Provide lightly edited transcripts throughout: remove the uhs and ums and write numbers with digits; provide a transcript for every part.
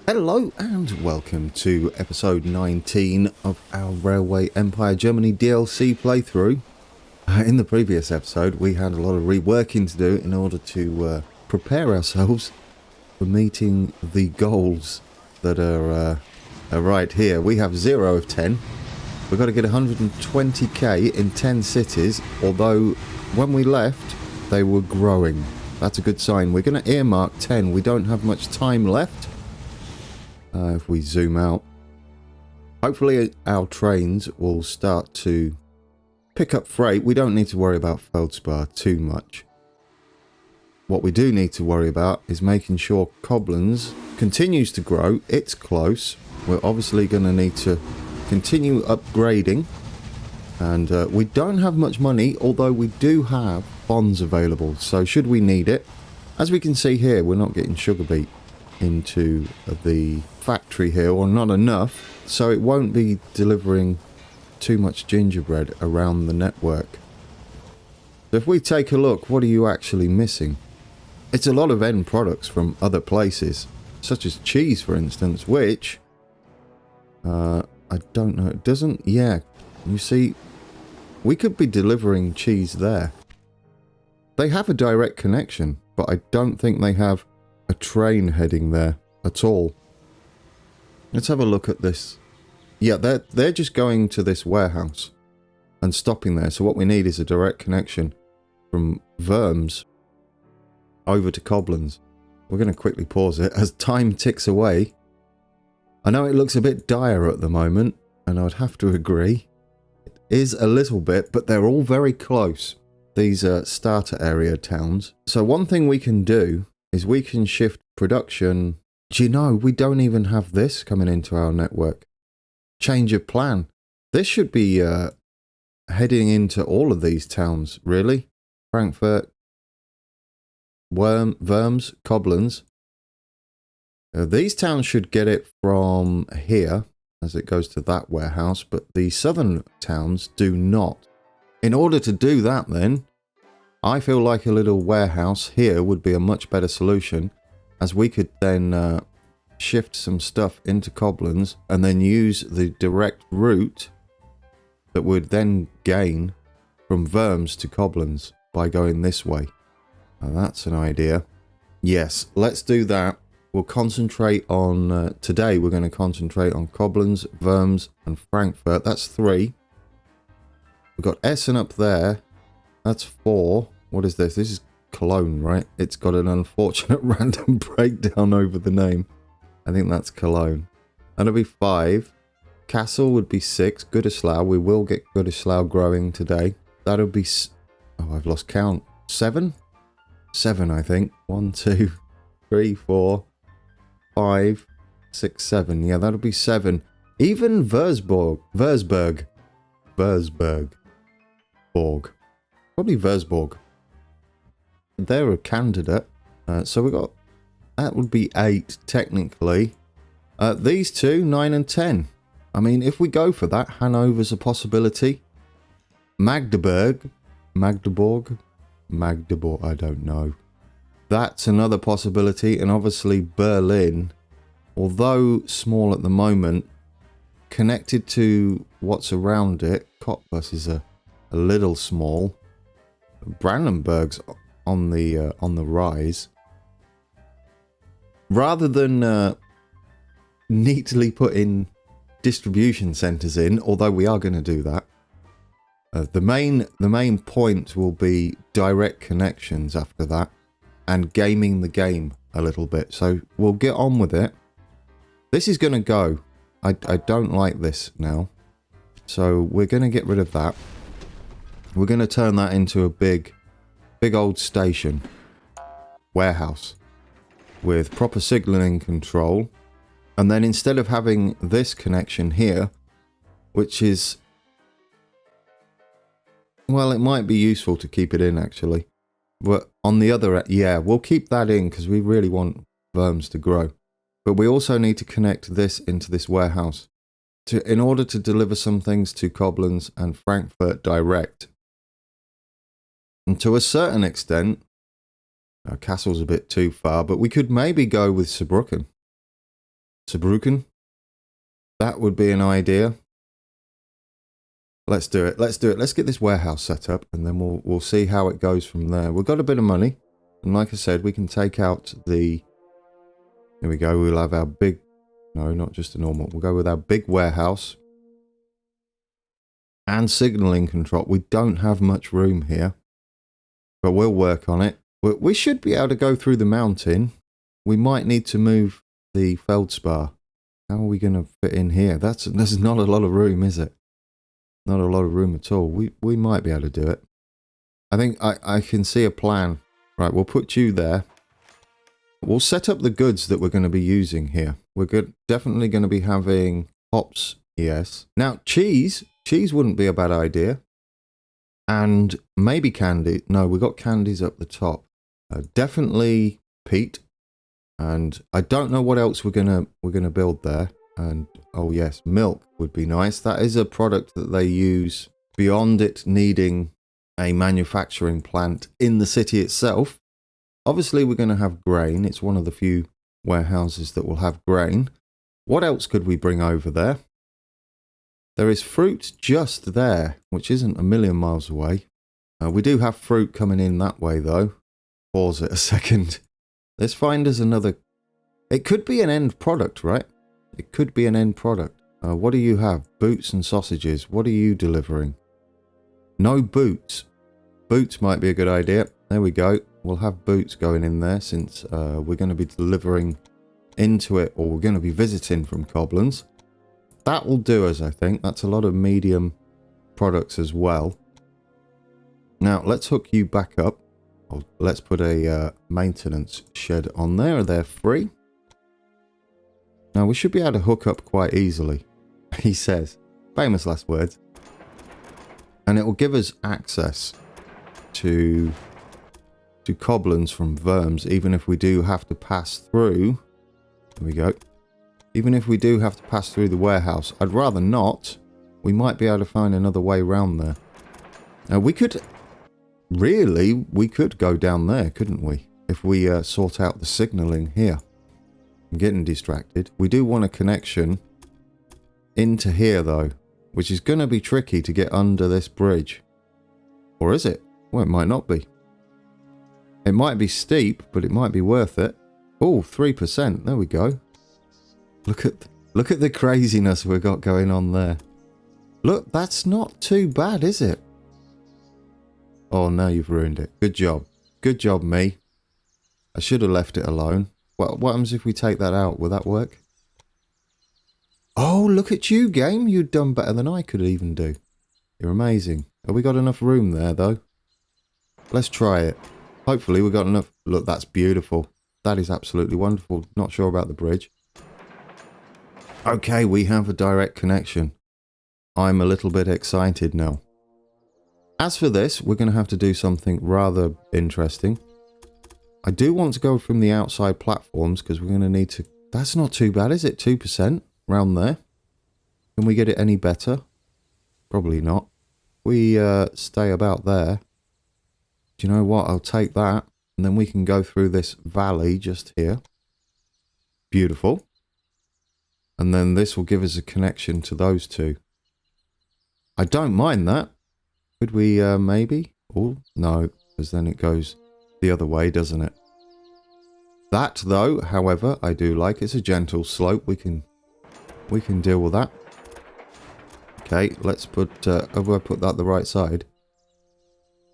Hello and welcome to episode 19 of our Railway Empire Germany DLC playthrough. In the previous episode we had a lot of reworking to do in order to prepare ourselves for meeting the goals that are right here. We have 0 of 10. We've got to get 120k in 10 cities, although when we left they were growing. That's a good sign. We're going to earmark 10. We don't have much time left. If we zoom out, hopefully our trains will start to pick up freight. We don't need to worry about feldspar too much. What we do need to worry about is making sure Koblenz continues to grow. It's close. We're obviously going to need to continue upgrading, and we don't have much money, although we do have bonds available, so should we need it. As we can see here, we're not getting sugar beet into the factory here, or not enough, so it won't be delivering too much gingerbread around the network. So if we take a look, what are you actually missing? It's a lot of end products from other places, such as cheese for instance, which I don't know, it doesn't, yeah, you see, we could be delivering cheese there. They have a direct connection, but I don't think they have a train heading there at all. Let's have a look at this. Yeah, they're just going to this warehouse and stopping there. So what we need is a direct connection from Worms over to Koblenz. We're going to quickly pause it as time ticks away. I know it looks a bit dire at the moment, and I'd have to agree. It is a little bit, but they're all very close, these starter area towns. So one thing we can do is we can shift production. Do you know, we don't even have this coming into our network. Change of plan. This should be heading into all of these towns, really. Frankfurt, Worms, Koblenz. These towns should get it from here as it goes to that warehouse, but the southern towns do not. In order to do that then, I feel like a little warehouse here would be a much better solution, as we could then shift some stuff into Koblenz and then use the direct route that would then gain from Worms to Koblenz by going this way. Now that's an idea. Yes, let's do that. We'll concentrate on, today we're going to concentrate on Koblenz, Worms and Frankfurt. That's 3. We've got Essen up there. That's 4. What is this? This is Cologne, right? It's got an unfortunate random breakdown over the name. I think that's Cologne. That'll be 5. Kassel would be 6. Gütersloh. We will get Gütersloh growing today. That'll be... Oh, I've lost count. 7? 7, I think. 1, 2, 3, 4, 5, 6, 7. Yeah, that'll be 7. Even Würzburg. Probably Würzburg. They're a candidate. So we got... That would be 8, technically. These two, 9 and 10. I mean, if we go for that, Hanover's a possibility. Magdeburg, I don't know. That's another possibility. And obviously Berlin, although small at the moment, connected to what's around it. Cottbus is a little small. Brandenburg's on the rise. Rather than neatly putting distribution centers in, although we are going to do that, the main point will be direct connections after that, and gaming the game a little bit. So we'll get on with it. This is going to go. I don't like this now, so we're going to get rid of that. We're going to turn that into a big old station warehouse with proper signaling control. And then instead of having this connection here, which is, well, it might be useful to keep it in actually, but on the other, yeah, we'll keep that in because we really want Worms to grow. But we also need to connect this into this warehouse in order to deliver some things to Koblenz and Frankfurt direct. And to a certain extent, Kassel's a bit too far, but we could maybe go with Saarbrücken. Saarbrücken. That would be an idea. Let's do it. Let's do it. Let's get this warehouse set up, and then we'll see how it goes from there. We've got a bit of money, and like I said, we can take out the... Here we go. We'll have our big... No, not just a normal. We'll go with our big warehouse. And signaling control. We don't have much room here, but we'll work on it. We should be able to go through the mountain. We might need to move the feldspar. How are we going to fit in here? There's not a lot of room, is it? Not a lot of room at all. We might be able to do it. I think I can see a plan. Right, we'll put you there. We'll set up the goods that we're going to be using here. We're definitely going to be having hops, yes. Now, cheese wouldn't be a bad idea. And maybe candy. No, we got candies up the top. Definitely peat. And I don't know what else we're gonna build there. And oh yes, milk would be nice. That is a product that they use beyond it needing a manufacturing plant in the city itself. Obviously, we're going to have grain. It's one of the few warehouses that will have grain. What else could we bring over there? There is fruit just there, which isn't a million miles away. We do have fruit coming in that way, though. Pause it a second. Let's find us another... It could be an end product, right? It could be an end product. What do you have? Boots and sausages. What are you delivering? No boots. Boots might be a good idea. There we go. We'll have boots going in there since we're going to be delivering into it, or we're going to be visiting from Koblenz. That will do us, I think. That's a lot of medium products as well. Now, let's hook you back up. Let's put a maintenance shed on there. They're free. Now, we should be able to hook up quite easily, he says. Famous last words. And it will give us access to Koblenz from Worms, even if we do have to pass through. There we go. Even if we do have to pass through the warehouse. I'd rather not. We might be able to find another way around there. Now, we could... Really, we could go down there, couldn't we? If we sort out the signalling here. I'm getting distracted. We do want a connection into here, though. Which is going to be tricky to get under this bridge. Or is it? Well, it might not be. It might be steep, but it might be worth it. Oh, 3%. There we go. Look at the craziness we've got going on there. Look, that's not too bad, is it? Oh, now you've ruined it. Good job. Good job, me. I should have left it alone. What happens if we take that out? Will that work? Oh, look at you, game. You've done better than I could even do. You're amazing. Have we got enough room there, though? Let's try it. Hopefully we've got enough. Look, that's beautiful. That is absolutely wonderful. Not sure about the bridge. Okay, we have a direct connection. I'm a little bit excited now. As for this, we're going to have to do something rather interesting. I do want to go from the outside platforms because we're going to need to... That's not too bad, is it? 2%? Around there. Can we get it any better? Probably not. We stay about there. Do you know what? I'll take that. And then we can go through this valley just here. Beautiful. And then this will give us a connection to those two. I don't mind that. Could we maybe? Oh, no. Because then it goes the other way, doesn't it? That, though, however, I do like. It's a gentle slope. We can deal with that. Okay, let's put... have I put that the right side?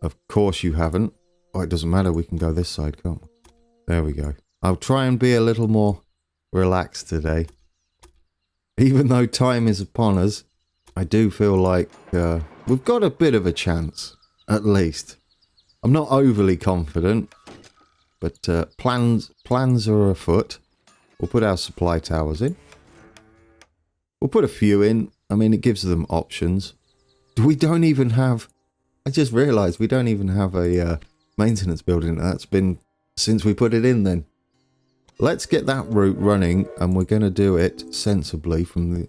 Of course you haven't. Oh, it doesn't matter. We can go this side, can't we? There we go. I'll try and be a little more relaxed today. Even though time is upon us, I do feel like we've got a bit of a chance, at least. I'm not overly confident, but plans are afoot. We'll put our supply towers in. We'll put a few in. I mean, it gives them options. We don't even have... I just realised we don't even have a maintenance building. That's been since we put it in then. Let's get that route running, and we're going to do it sensibly from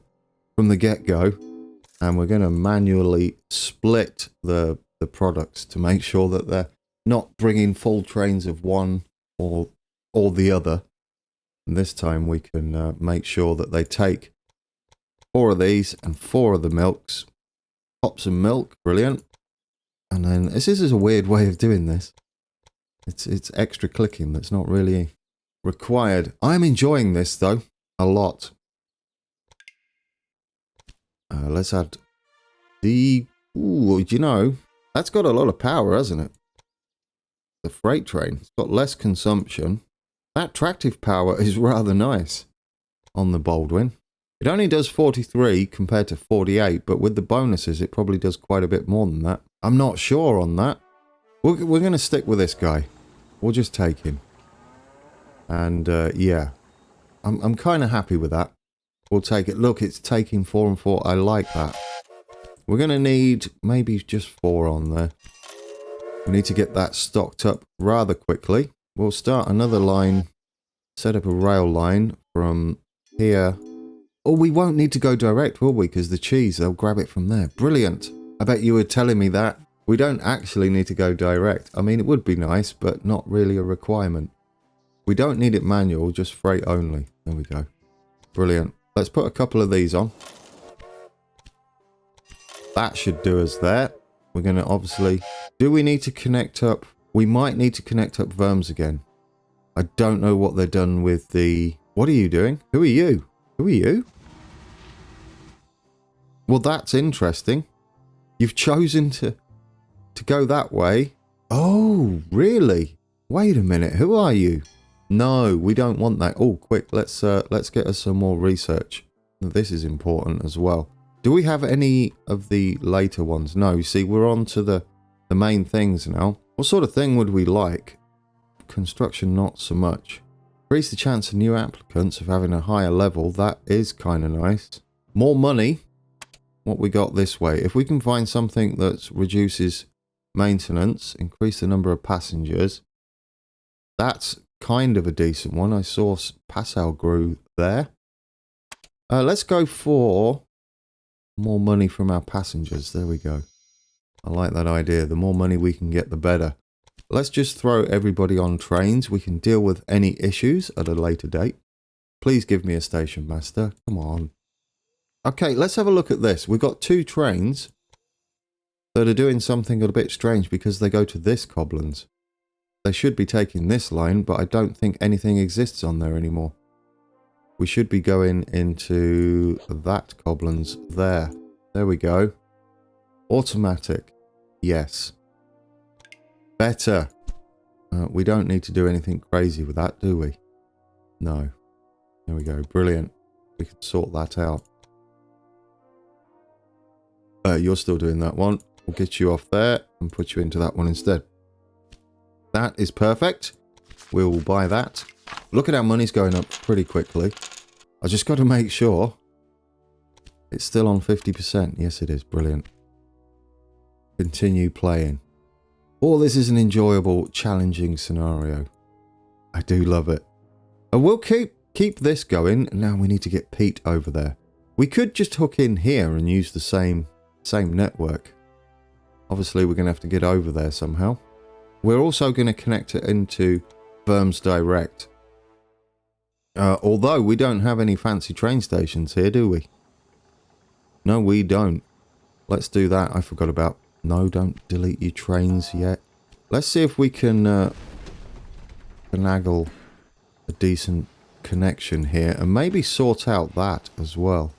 the get-go. And we're going to manually split the products to make sure that they're not bringing full trains of one or the other. And this time we can make sure that they take 4 of these and 4 of the milks. Pop some milk, brilliant. And then this is a weird way of doing this. It's extra clicking that's not really required. I'm enjoying this though, a lot. Let's add the... Ooh, you know, that's got a lot of power, hasn't it? The freight train. It's got less consumption. That tractive power is rather nice on the Baldwin. It only does 43 compared to 48, but with the bonuses, it probably does quite a bit more than that. I'm not sure on that. We're going to stick with this guy. We'll just take him. And, yeah. I'm kind of happy with that. We'll take it. Look, it's taking 4 and 4. I like that. We're going to need maybe just 4 on there. We need to get that stocked up rather quickly. We'll start another line. Set up a rail line from here. Oh, we won't need to go direct, will we? Because the cheese, they'll grab it from there. Brilliant. I bet you were telling me that. We don't actually need to go direct. I mean, it would be nice, but not really a requirement. We don't need it manual, just freight only. There we go. Brilliant. Let's put a couple of these on. That should do us there. We're going to obviously... Do we need to connect up? We might need to connect up Verms again. I don't know what they've done with the... What are you doing? Who are you? Who are you? Well, that's interesting. You've chosen to go that way. Oh, really? Wait a minute. Who are you? No, we don't want that. Oh, quick. Let's get us some more research. This is important as well. Do we have any of the later ones? No, you see, we're on to the main things now. What sort of thing would we like? Construction, not so much. Increase the chance of new applicants of having a higher level. That is kind of nice. More money. What we got this way. If we can find something that reduces maintenance, increase the number of passengers. That's kind of a decent one. I saw Passau grew there. Let's go for more money from our passengers. There we go. I like that idea. The more money we can get, the better. Let's just throw everybody on trains. We can deal with any issues at a later date. Please give me a station master. Come on. Okay, let's have a look at this. We've got 2 trains that are doing something a bit strange because they go to this Cobblins. They should be taking this line, but I don't think anything exists on there anymore. We should be going into that Cobblins there. There we go. Automatic. Yes. Better. We don't need to do anything crazy with that, do we? No. There we go. Brilliant. We can sort that out. You're still doing that one. We'll get you off there and put you into that one instead. That is perfect. We will buy that. Look at our money's going up pretty quickly. I just got to make sure it's still on 50%. Yes, it is. Brilliant. Continue playing. Oh, this is an enjoyable, challenging scenario. I do love it. And we'll keep this going. Now we need to get Pete over there. We could just hook in here and use the same network. Obviously, we're going to have to get over there somehow. We're also going to connect it into Verms Direct. Although we don't have any fancy train stations here, do we? No, we don't. Let's do that. I forgot about... No, don't delete your trains yet. Let's see if we can finagle a decent connection here and maybe sort out that as well.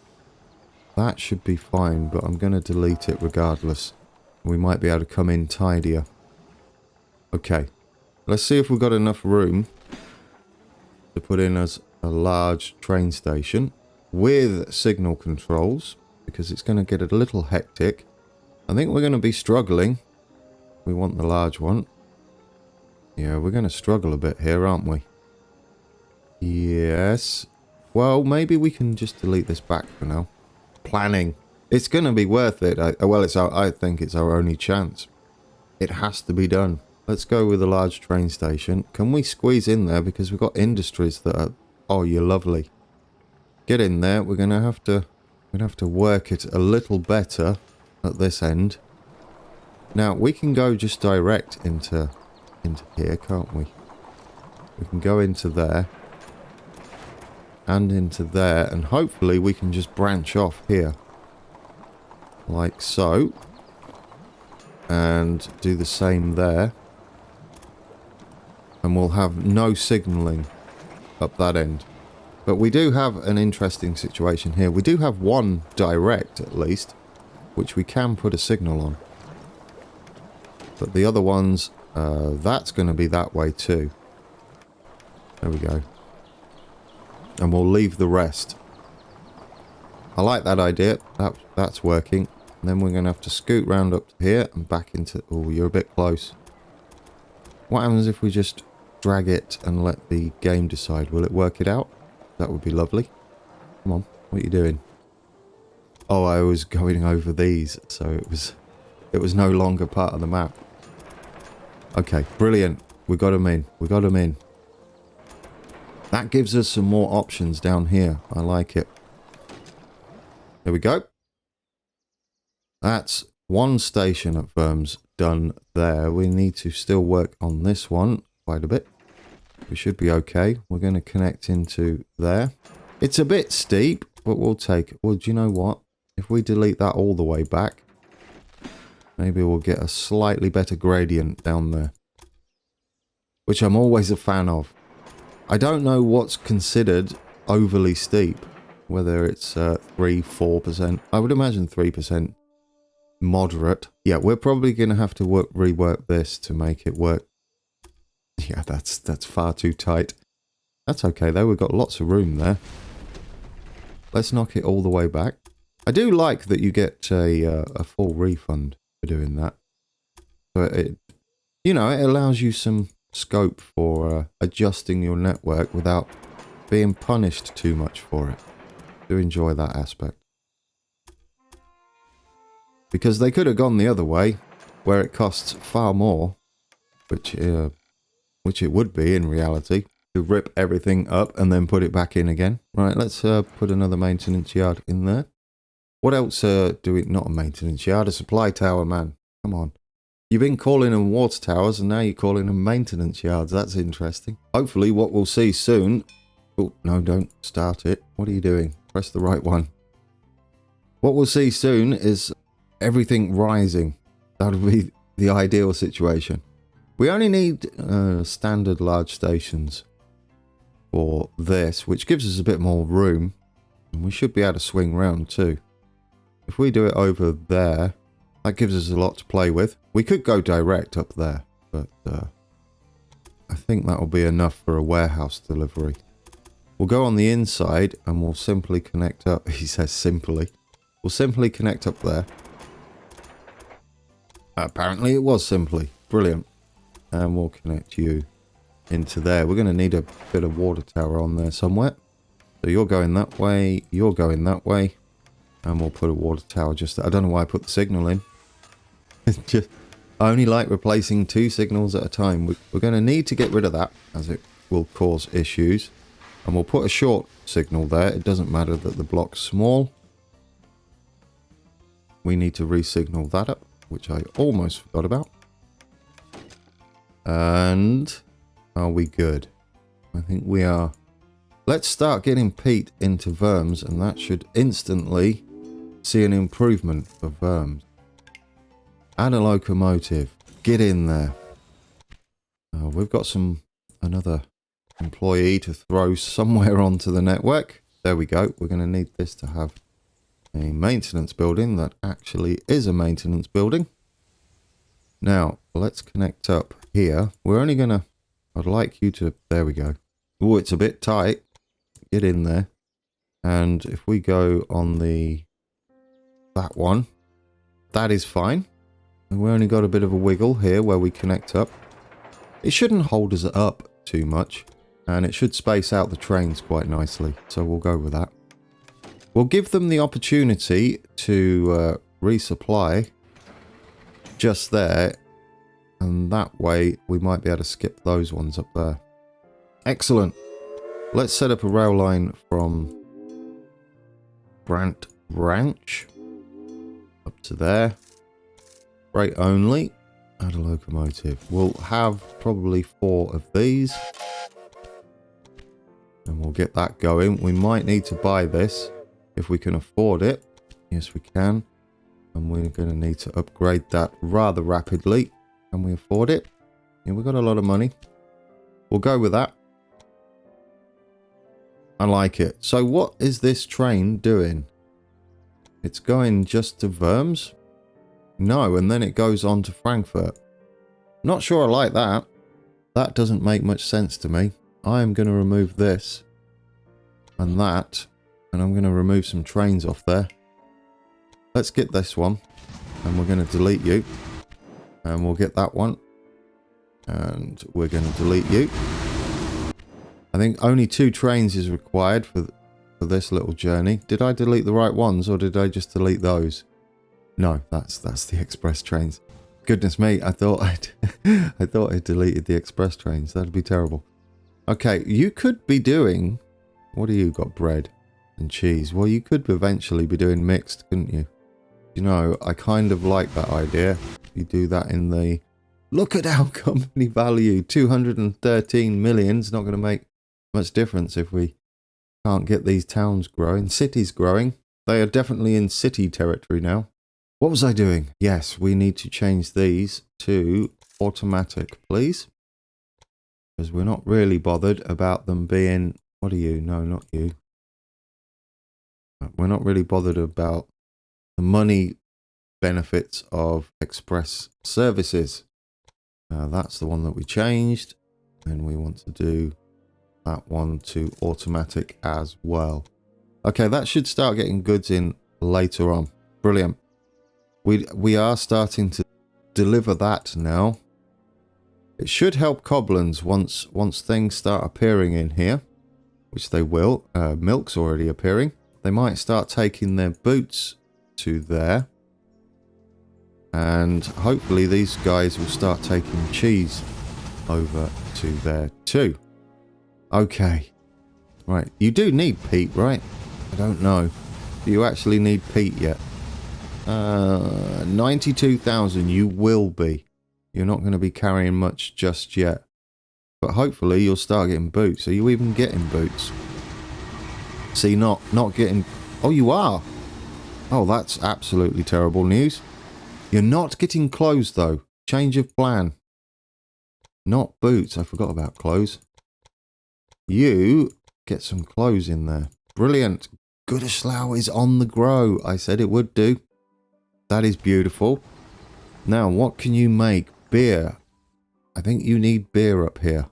That should be fine, but I'm going to delete it regardless. We might be able to come in tidier. Okay, let's see if we've got enough room to put in as a large train station with signal controls, because it's going to get a little hectic. I think we're going to be struggling. We want the large one. Yeah, we're going to struggle a bit here, aren't we? Yes. Well, maybe we can just delete this back for now. Planning. It's going to be worth it. I think it's our only chance. It has to be done. Let's go with a large train station. Can we squeeze in there? Because we've got industries that are... Oh, you're lovely. Get in there. We're going to have to work it a little better at this end. Now, we can go just direct into here, can't we? We can go into there. and into there, and hopefully we can just branch off here. Like so. And do the same there. And we'll have no signalling up that end. But we do have an interesting situation here. We do have one direct, at least, which we can put a signal on. But the other ones, that's going to be that way too. There we go. And we'll leave the rest. I like that idea. That's working. And then we're going to have to scoot round up to here and back into... Oh, you're a bit close. What happens if we just drag it and let the game decide? Will it work it out? That would be lovely. Come on, what are you doing? Oh, I was going over these, so it was no longer part of the map. Okay, brilliant. We got them in. We got them in. That gives us some more options down here. I like it. There we go. That's one station at Worms done there. We need to still work on this one quite a bit. We should be okay. We're going to connect into there. It's a bit steep, but we'll take it. Well, do you know what? If we delete that all the way back, maybe we'll get a slightly better gradient down there. Which I'm always a fan of. I don't know what's considered overly steep. Whether it's 3-4%. I would imagine 3%. Moderate. Yeah, we're probably going to have to rework this to make it work. Yeah, that's far too tight. That's okay though, we've got lots of room there. Let's knock it all the way back. I do like that you get a full refund for doing that. But it, you know, it allows you some scope for adjusting your network without being punished too much for it. I do enjoy that aspect. Because they could have gone the other way, where it costs far more, which it would be in reality, to rip everything up and then put it back in again. Right, let's put another maintenance yard in there. What else do we... Not a maintenance yard, a supply tower, man. Come on. You've been calling them water towers and now you're calling them maintenance yards. That's interesting. Hopefully what we'll see soon... Oh, no, don't start it. What are you doing? Press the right one. What we'll see soon is everything rising. That would be the ideal situation. We only need standard large stations for this, which gives us a bit more room. And we should be able to swing round too. If we do it over there, that gives us a lot to play with. We could go direct up there, but I think that will be enough for a warehouse delivery. We'll go on the inside and we'll simply connect up. He says simply. We'll simply connect up there. Apparently it was simply. Brilliant. And we'll connect you into there. We're going to need a bit of water tower on there somewhere. So you're going that way. You're going that way. And we'll put a water tower just... I don't know why I put the signal in. Just, I only like replacing 2 signals at a time. We're going to need to get rid of that, as it will cause issues. And we'll put a short signal there. It doesn't matter that the block's small. We need to re-signal that up, which I almost forgot about. And are we good? I think we are. Let's start getting Pete into Worms, and that should instantly see an improvement for Worms. Add a locomotive. Get in there. We've got another employee to throw somewhere onto the network. There we go. We're going to need this to have a maintenance building that actually is a maintenance building. Now, let's connect up here. We're only going to... I'd like you to... There we go. Oh, it's a bit tight. Get in there. And if we go on that one, that is fine. And we only got a bit of a wiggle here where we connect up. It shouldn't hold us up too much. And it should space out the trains quite nicely. So we'll go with that. We'll give them the opportunity to resupply just there. And that way we might be able to skip those ones up there. Excellent. Let's set up a rail line from Brant Ranch up to there. Freight only. Add a locomotive. We'll have probably 4 of these. And we'll get that going. We might need to buy this if we can afford it. Yes, we can. And we're going to need to upgrade that rather rapidly. Can we afford it? Yeah, we've got a lot of money. We'll go with that. I like it. So what is this train doing? It's going just to Worms? No, and then it goes on to Frankfurt. Not sure I like that. That doesn't make much sense to me. I am going to remove this and that, and I'm going to remove some trains off there. Let's get this one, and we're going to delete you, and we'll get that one, and we're going to delete you. I think only 2 trains is required for this little journey. Did I delete the right ones, or did I just delete those? No, that's the express trains. Goodness me, I thought I'd deleted the express trains. That'd be terrible. Okay, you could be doing... What do you got? Bread and cheese. Well, you could eventually be doing mixed, couldn't you? You know, I kind of like that idea. You do that in the... Look at our company value. 213 million. It's not going to make much difference if we can't get these towns growing. Cities growing. They are definitely in city territory now. What was I doing? Yes, we need to change these to automatic, please. Because we're not really bothered about them being... What are you? No, not you. We're not really bothered about the money benefits of express services. That's the one that we changed. And we want to do that one to automatic as well. Okay, that should start getting goods in later on. Brilliant. We are starting to deliver that now. It should help Cobblins once things start appearing in here, which they will. Milk's already appearing. They might start taking their boots to there. And hopefully these guys will start taking cheese over to there too. Okay. Right. You do need peat, right? I don't know. Do you actually need peat yet? 92,000 you will be. You're not going to be carrying much just yet. But hopefully you'll start getting boots. Are you even getting boots? See, not getting... Oh, you are. Oh, that's absolutely terrible news. You're not getting clothes, though. Change of plan. Not boots. I forgot about clothes. You get some clothes in there. Brilliant. Gütersloh is on the grow. I said it would do. That is beautiful. Now, what can you make? Beer. I think you need beer up here.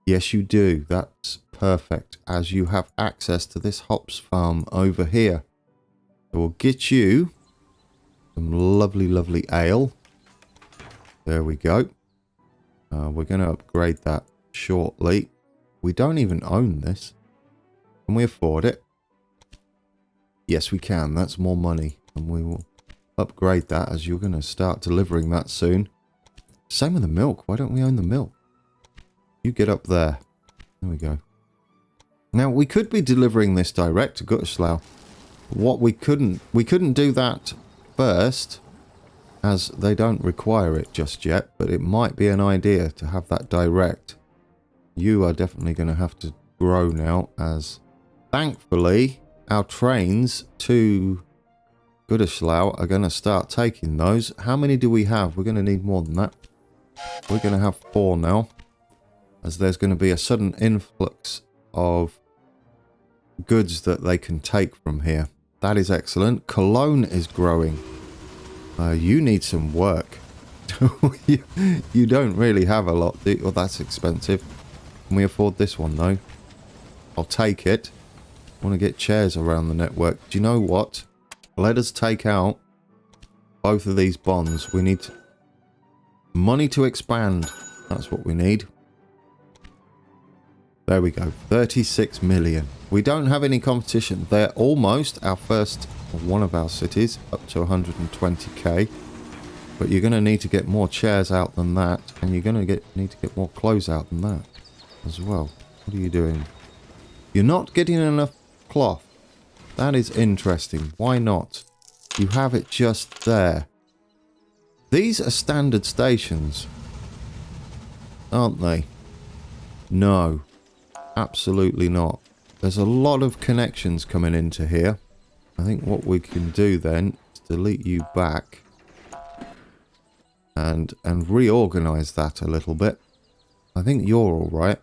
Yes, you do. That's perfect, as you have access to this hops farm over here. So we'll get you some lovely, lovely ale. There we go. We're going to upgrade that shortly. We don't even own this. Can we afford it? Yes, we can. That's more money. And we will upgrade that, as you're going to start delivering that soon. Same with the milk. Why don't we own the milk? You get up there. There we go. Now, we could be delivering this direct to Gütersloh. What we couldn't do that first, as they don't require it just yet, but it might be an idea to have that direct. You are definitely going to have to grow now, as thankfully our trains to Gütersloh are going to start taking those. How many do we have? We're going to need more than that. We're going to have 4 now, as there's going to be a sudden influx of goods that they can take from here. That is excellent. Cologne is growing. You need some work. You don't really have a lot. Well, that's expensive. Can we afford this one, though? I'll take it. I want to get chairs around the network. Do you know what? Let us take out both of these bonds. We need money to expand. That's what we need. There we go. 36 million. We don't have any competition. They're almost our first, one of our cities, up to 120k. But you're going to need to get more chairs out than that. And you're going to need to get more clothes out than that as well. What are you doing? You're not getting enough cloth. That is interesting. Why not? You have it just there. These are standard stations, aren't they? No. Absolutely not. There's a lot of connections coming into here. I think what we can do then is delete you back and reorganize that a little bit. I think you're all right.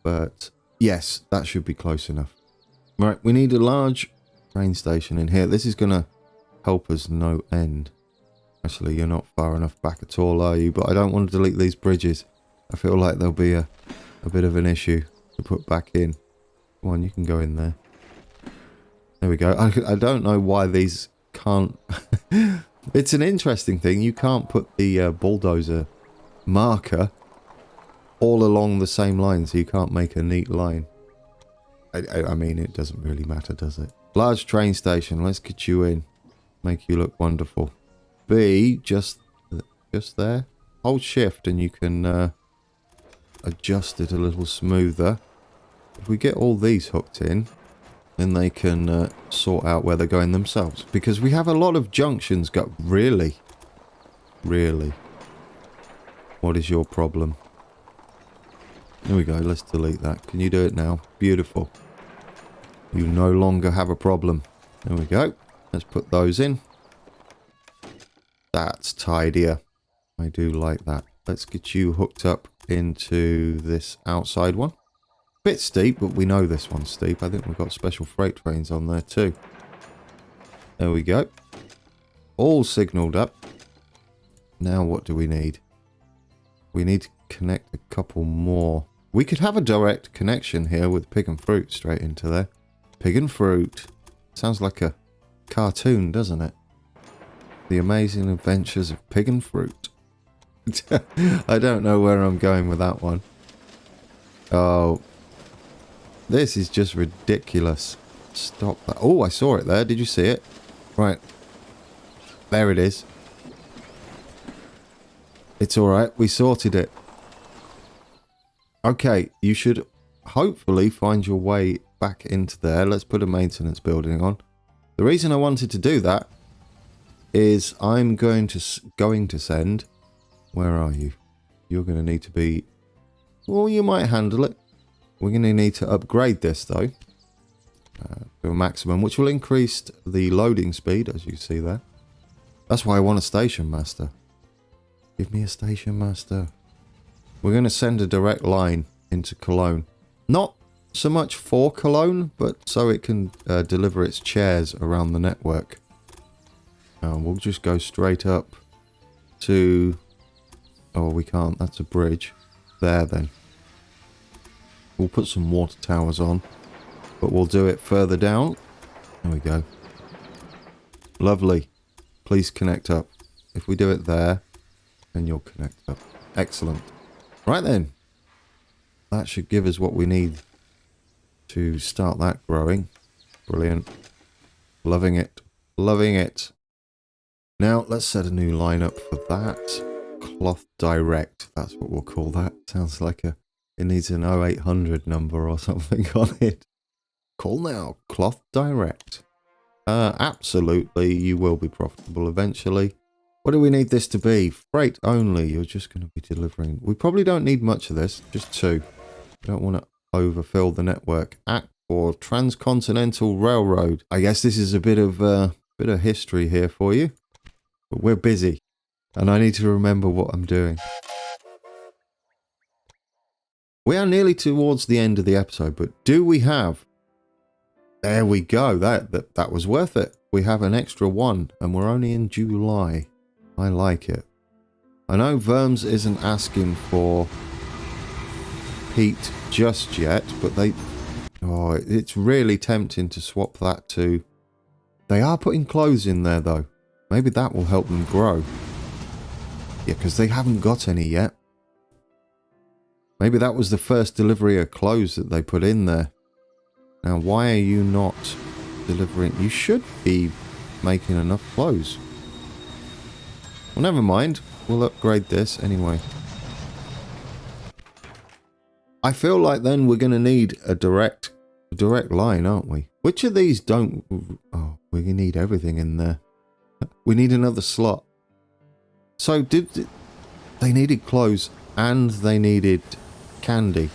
But yes, that should be close enough. Right, we need a large train station in here. This is going to help us no end. Actually, you're not far enough back at all, are you? But I don't want to delete these bridges. I feel like there'll be a bit of an issue to put back in. Come on, you can go in there. There we go. I don't know why these can't... It's an interesting thing. You can't put the bulldozer marker all along the same line, so you can't make a neat line. I mean, it doesn't really matter, does it? Large train station. Let's get you in. Make you look wonderful. B, just there. Hold shift and you can adjust it a little smoother. If we get all these hooked in, then they can sort out where they're going themselves. Because we have a lot of junctions got... Really? Really? What is your problem? There we go. Let's delete that. Can you do it now? Beautiful. You no longer have a problem. There we go. Let's put those in. That's tidier. I do like that. Let's get you hooked up into this outside one. Bit steep, but we know this one's steep. I think we've got special freight trains on there too. There we go. All signalled up. Now what do we need? We need to connect a couple more. We could have a direct connection here with pig and fruit straight into there. Pig and fruit. Sounds like a cartoon, doesn't it? The Amazing Adventures of Pig and Fruit. I don't know where I'm going with that one. Oh. This is just ridiculous. Stop that. Oh, I saw it there. Did you see it? Right. There it is. It's alright. We sorted it. Okay. You should hopefully find your way back into there. Let's put a maintenance building on. The reason I wanted to do that is I'm going to send... Where are you? You're going to need to be... Well, you might handle it. We're going to need to upgrade this, though, to a maximum, which will increase the loading speed, as you see there. That's why I want a station master. Give me a station master. We're going to send a direct line into Cologne. Not so much for Cologne, but so it can deliver its chairs around the network. We'll just go straight up to... Oh, we can't. That's a bridge. There, then. We'll put some water towers on, but we'll do it further down. There we go. Lovely. Please connect up. If we do it there, then you'll connect up. Excellent. Right then. That should give us what we need to start that growing. Brilliant. Loving it. Loving it. Now, let's set a new line up for that. Cloth Direct. That's what we'll call that. Sounds like a... It needs an 0800 number or something on it. Call now. Cloth Direct. Absolutely. You will be profitable eventually. What do we need this to be? Freight only. You're just going to be delivering. We probably don't need much of this. Just 2. We don't want to overfill the network. Act for Transcontinental Railroad. I guess this is a bit of history here for you. But we're busy. And I need to remember what I'm doing. We are nearly towards the end of the episode, but do we have... There we go. That was worth it. We have an extra 1, and we're only in July. I like it. I know Verms isn't asking for peat just yet, but they... Oh, it's really tempting to swap that to... They are putting clothes in there, though. Maybe that will help them grow. Yeah, because they haven't got any yet. Maybe that was the first delivery of clothes that they put in there. Now, why are you not delivering? You should be making enough clothes. Well, never mind. We'll upgrade this anyway. I feel like then we're going to need a direct line, aren't we? Which of these don't... Oh, we're going to need everything in there. We need another slot. So, they needed clothes and they needed candy.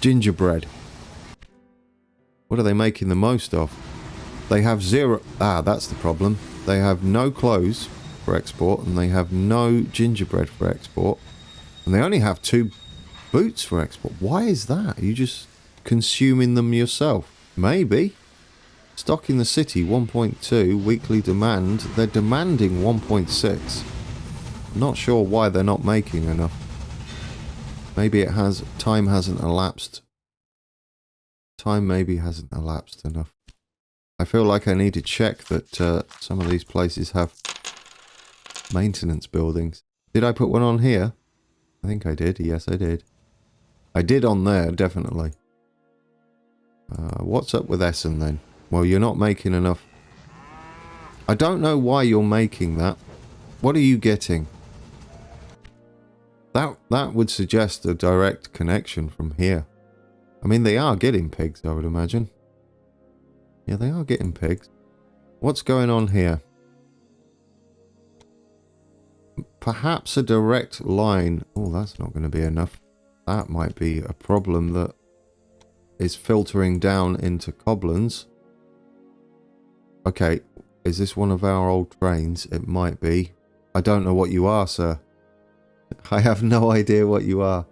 Gingerbread. What are they making the most of? They have zero... Ah, that's the problem. They have no clothes for export, and they have no gingerbread for export. And they only have 2 boots for export. Why is that? Are you just consuming them yourself? Maybe. Stock in the city, 1.2. Weekly demand. They're demanding 1.6. Not sure why they're not making enough. Maybe it has... Time hasn't elapsed. Time maybe hasn't elapsed enough. I feel like I need to check that some of these places have maintenance buildings. Did I put one on here? I think I did. Yes, I did. I did on there, definitely. What's up with Essen then? Well, you're not making enough. I don't know why you're making that. What are you getting? That would suggest a direct connection from here. I mean, they are getting pigs, I would imagine. Yeah, they are getting pigs. What's going on here? Perhaps a direct line. Oh, that's not going to be enough. That might be a problem that is filtering down into Cobblins. Okay, is this one of our old trains? It might be. I don't know what you are, sir. I have no idea what you are.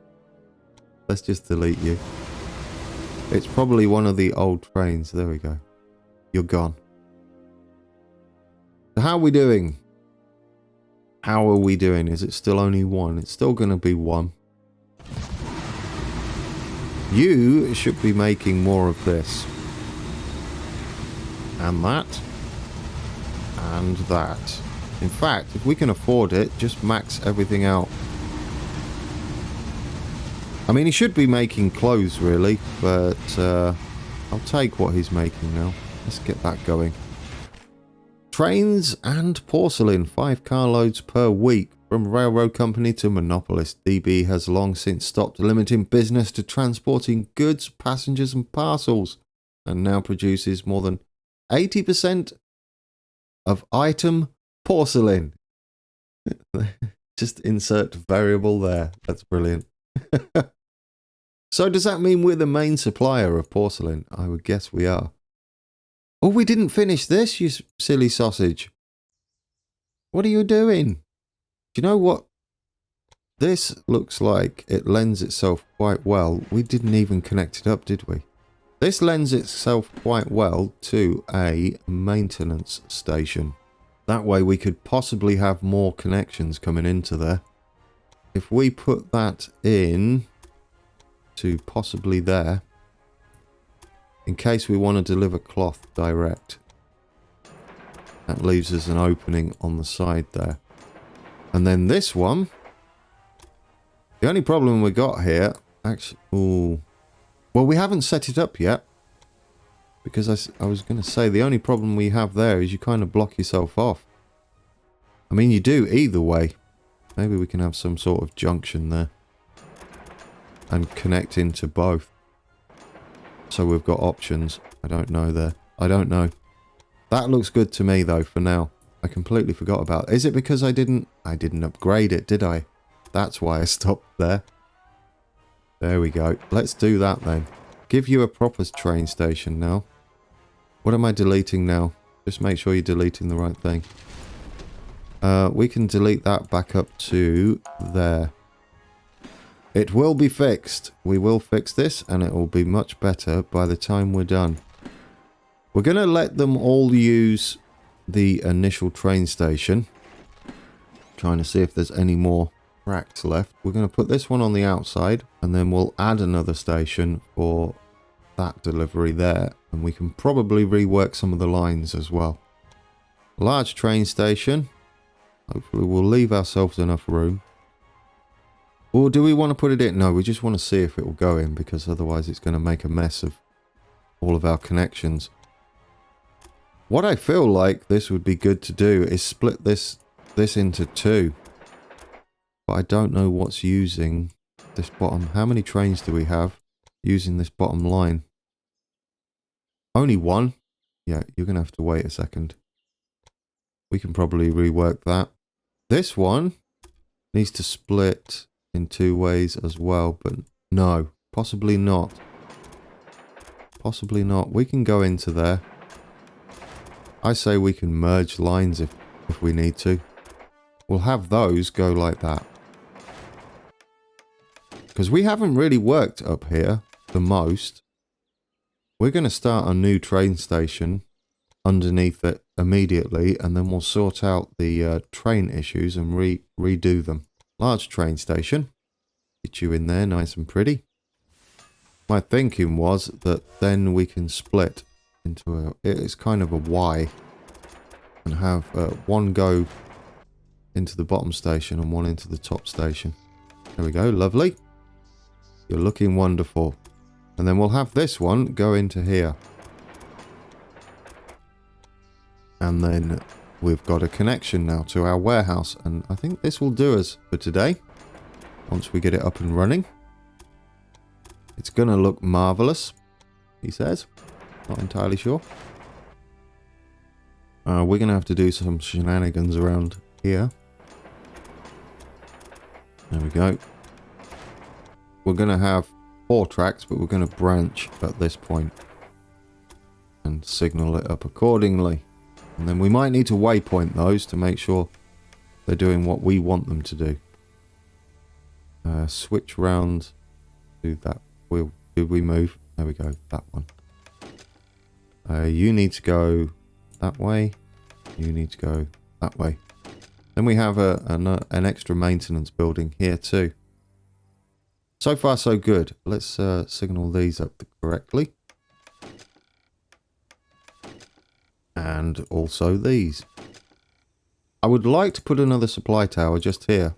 Let's just delete you. It's probably one of the old trains. There we go. You're gone. So how are we doing? How are we doing? Is it still only 1? It's still going to be 1. You should be making more of this. And that. And that. In fact, if we can afford it, just max everything out. I mean, he should be making clothes, really, but I'll take what he's making now. Let's get that going. Trains and porcelain, 5 carloads per week. From railroad company to monopolist, DB has long since stopped limiting business to transporting goods, passengers and parcels, and now produces more than 80% of item porcelain. Just insert variable there. That's brilliant. So does that mean we're the main supplier of porcelain? I would guess we are. Oh, we didn't finish this, you silly sausage. What are you doing? Do you know what? This looks like it lends itself quite well. We didn't even connect it up, did we? This lends itself quite well to a maintenance station. That way we could possibly have more connections coming into there. If we put that in to possibly there, in case we want to deliver cloth direct. That leaves us an opening on the side there. And then this one, the only problem we got here, actually, ooh, well, we haven't set it up yet. Because I was going to say, the only problem we have there is you kind of block yourself off. I mean, you do either way. Maybe we can have some sort of junction there. And connect into both. So we've got options. I don't know there. I don't know. That looks good to me though for now. I completely forgot about it. Is it because I didn't upgrade it, did I? That's why I stopped there. There we go. Let's do that then. Give you a proper train station now. What am I deleting now? Just make sure you're deleting the right thing. We can delete that back up to there. It will be fixed. We will fix this and it will be much better by the time we're done. We're going to let them all use the initial train station. Trying to see if there's any more tracks left. We're going to put this one on the outside and then we'll add another station for that delivery there. And we can probably rework some of the lines as well. Large train station. Hopefully we'll leave ourselves enough room. Or do we want to put it in? No, we just want to see if it will go in because otherwise it's going to make a mess of all of our connections. What I feel like this would be good to do is split this into 2. But I don't know what's using this bottom. How many trains do we have using this bottom line? Only 1? Yeah, you're going to have to wait a second. We can probably rework that. This one needs to split in 2 ways as well, but no, possibly not. possibly not. We can go into there. I say we can merge lines if we need to. We'll have those go like that. Because we haven't really worked up here the most. We're going to start a new train station underneath it immediately, and then we'll sort out the train issues and redo them. Large train station. Get you in there nice and pretty. My thinking was that then we can split into it's kind of a Y, and have one go into the bottom station and one into the top station. There we go, lovely. You're looking wonderful. And then we'll have this one go into here. And then we've got a connection now to our warehouse. And I think this will do us for today. Once we get it up and running. It's going to look marvellous, he says. Not entirely sure. We're going to have to do some shenanigans around here. There we go. We're going to have 4 tracks, but we're going to branch at this point and signal it up accordingly. And then we might need to waypoint those to make sure they're doing what we want them to do. Switch round to that wheel. Did we move? There we go, that one. You need to go that way. You need to go that way. Then we have an extra maintenance building here too. So far so good. Let's signal these up correctly. And also these. I would like to put another supply tower just here.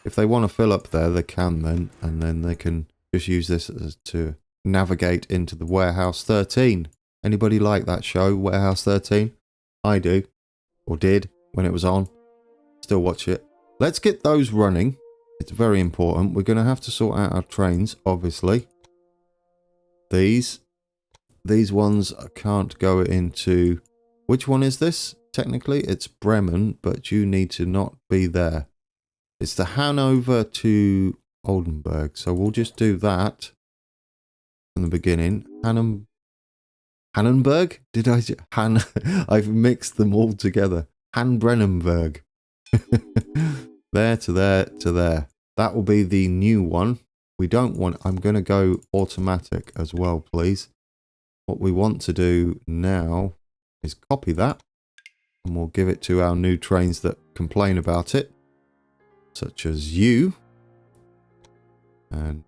If they want to fill up there, they can then. And then they can just use this to navigate into the Warehouse 13. Anybody like that show, Warehouse 13? I do. Or did when it was on. Still watch it. Let's get those running. It's very important. We're going to have to sort out our trains, obviously. These ones can't go into... Which one is this? Technically, it's Bremen, but you need to not be there. It's the Hanover to Oldenburg. So we'll just do that from the beginning. Hannenberg? Did I... I've mixed them all together. Hanbrennenberg. There to there to there. That will be the new one. We don't want... I'm going to go automatic as well, please. What we want to do now is copy that. And we'll give it to our new trains that complain about it. Such as you. And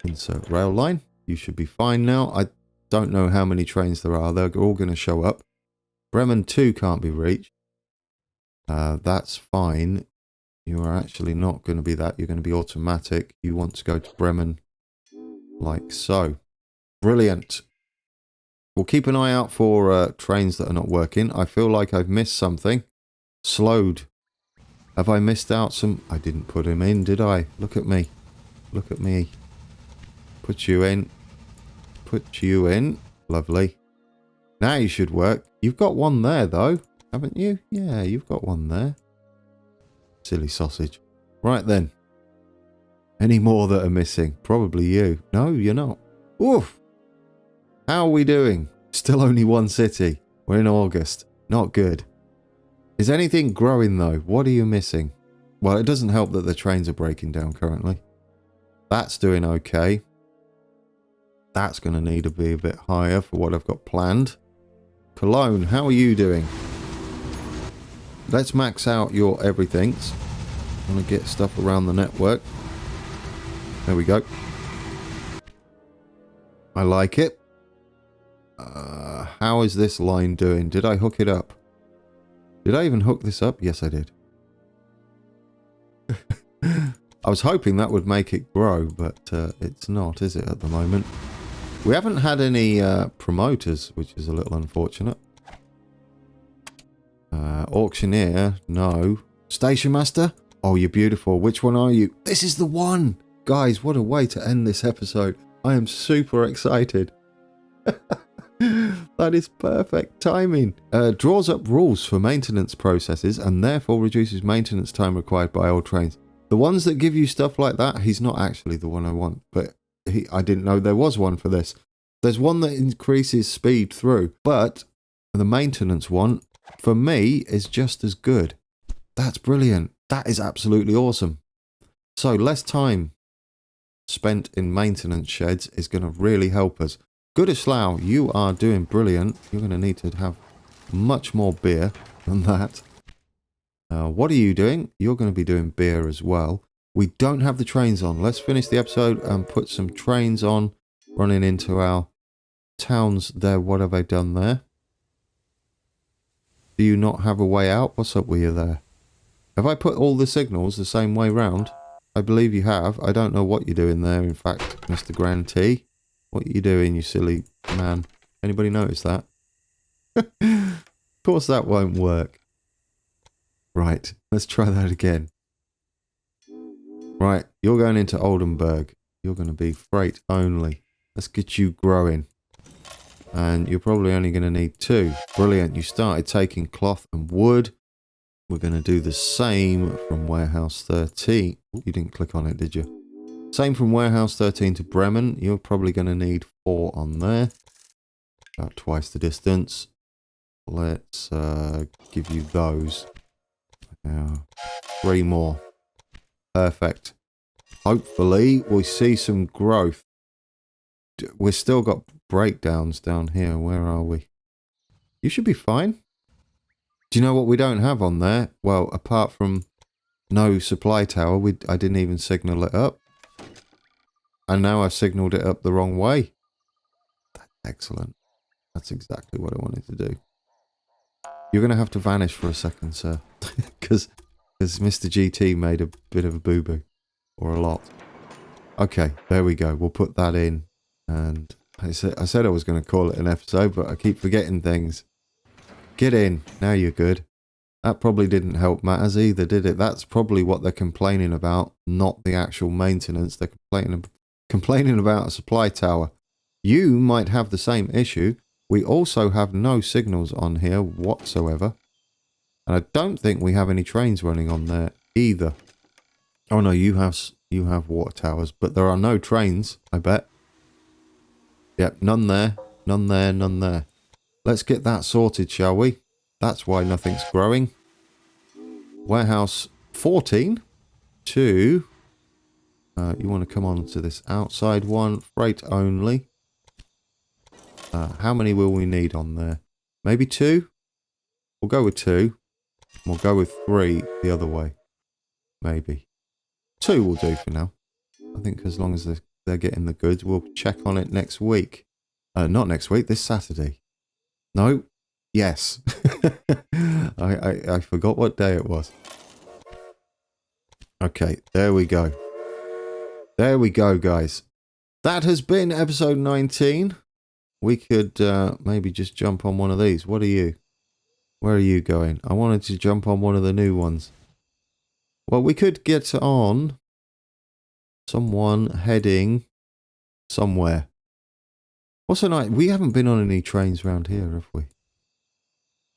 insert rail line. You should be fine now. I don't know how many trains there are. They're all going to show up. Bremen 2 can't be reached. That's fine. You are actually not going to be that. You're going to be automatic. You want to go to Bremen like so. Brilliant. We'll keep an eye out for trains that are not working. I feel like I've missed something. Slowed. Have I missed out some... I didn't put him in, did I? Look at me. Look at me. Put you in. Put you in. Lovely. Now you should work. You've got one there, though. Haven't you? Yeah, you've got one there. Silly sausage. Right then. Any more that are missing? Probably you. No, you're not. Oof. How are we doing? Still only one city. We're in August. Not good. Is anything growing though? What are you missing? Well, it doesn't help that the trains are breaking down currently. That's doing okay. That's going to need to be a bit higher for what I've got planned. Cologne, how are you doing? Let's max out your everythings. I want to get stuff around the network. There we go. I like it. How is this line doing? Did I hook it up? Did I even hook this up? Yes, I did. I was hoping that would make it grow, but it's not, is it, at the moment? We haven't had any promoters, which is a little unfortunate. Auctioneer, no. Station Master? Oh, you're beautiful. Which one are you? This is the one! Guys, what a way to end this episode. I am super excited. That is perfect timing. Draws up rules for maintenance processes and therefore reduces maintenance time required by old trains. The ones that give you stuff like that, he's not actually the one I want. But I didn't know there was one for this. There's one that increases speed through, but the maintenance one, for me, is just as good. That's brilliant. That is absolutely awesome. So less time spent in maintenance sheds is going to really help us. Goodislau, you are doing brilliant. You're going to need to have much more beer than that. What are you doing? You're going to be doing beer as well. We don't have the trains on. Let's finish the episode and put some trains on, running into our towns there. What have I done there? Do you not have a way out? What's up with you there? Have I put all the signals the same way round? I believe you have. I don't know what you're doing there, in fact, Mr. Grand T. What are you doing, you silly man? Anybody notice that? Of course that won't work. Right, let's try that again. Right, you're going into Oldenburg. You're going to be freight only. Let's get you growing. And you're probably only going to need 2. Brilliant, you started taking cloth and wood. We're going to do the same from Warehouse 13. You didn't click on it, did you? Same from Warehouse 13 to Bremen. You're probably going to need 4 on there. About twice the distance. Let's give you those. 3 more. Perfect. Hopefully we see some growth. We've still got breakdowns down here. Where are we? You should be fine. Do you know what we don't have on there? Well, apart from no supply tower, I didn't even signal it up. And now I've signaled it up the wrong way. That's excellent. That's exactly what I wanted to do. You're going to have to vanish for a second, sir. Because Mr. GT made a bit of a boo-boo. Or a lot. Okay, there we go. We'll put that in. And I said I was going to call it an episode, but I keep forgetting things. Get in. Now you're good. That probably didn't help matters either, did it? That's probably what they're complaining about, not the actual maintenance. They're complaining about a supply tower. You might have the same issue. We also have no signals on here whatsoever. And I don't think we have any trains running on there either. Oh no, you have water towers, but there are no trains, I bet. Yep, none there, none there, none there. Let's get that sorted, shall we? That's why nothing's growing. Warehouse 14 to... you want to come on to this outside one. Freight only. How many will we need on there? Maybe 2? We'll go with 2. We'll go with 3 the other way. Maybe. 2 will do for now. I think as long as they're getting the goods, we'll check on it next week. Not next week, this Saturday. No. Yes. I forgot what day it was. Okay, there we go. There we go, guys. That has been episode 19. We could maybe just jump on one of these. What are you? Where are you going? I wanted to jump on one of the new ones. Well, we could get on someone heading somewhere. What's a night? We haven't been on any trains around here, have we?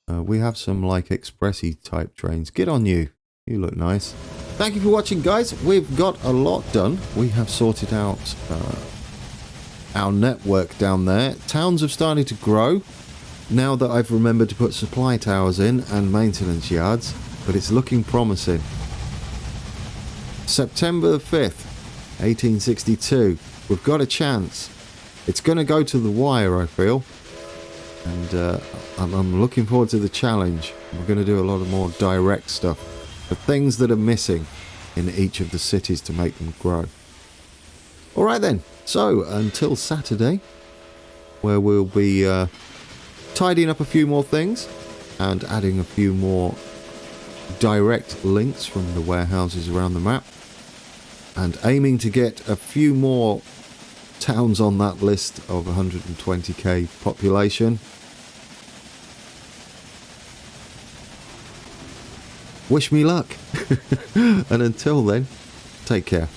We have some like expressy type trains. Get on you. You look nice. Thank you for watching, guys. We've got a lot done. We have sorted out our network down there. Towns have started to grow now that I've remembered to put supply towers in and maintenance yards, but it's looking promising. September the 5th, 1862. We've got a chance. It's going to go to the wire, I feel. And I'm looking forward to the challenge. We're going to do a lot of more direct stuff. The things that are missing in each of the cities to make them grow. Alright then. So, until Saturday, where we'll be tidying up a few more things and adding a few more direct links from the warehouses around the map, and aiming to get a few more towns on that list of 120k population. Wish me luck. And until then, take care.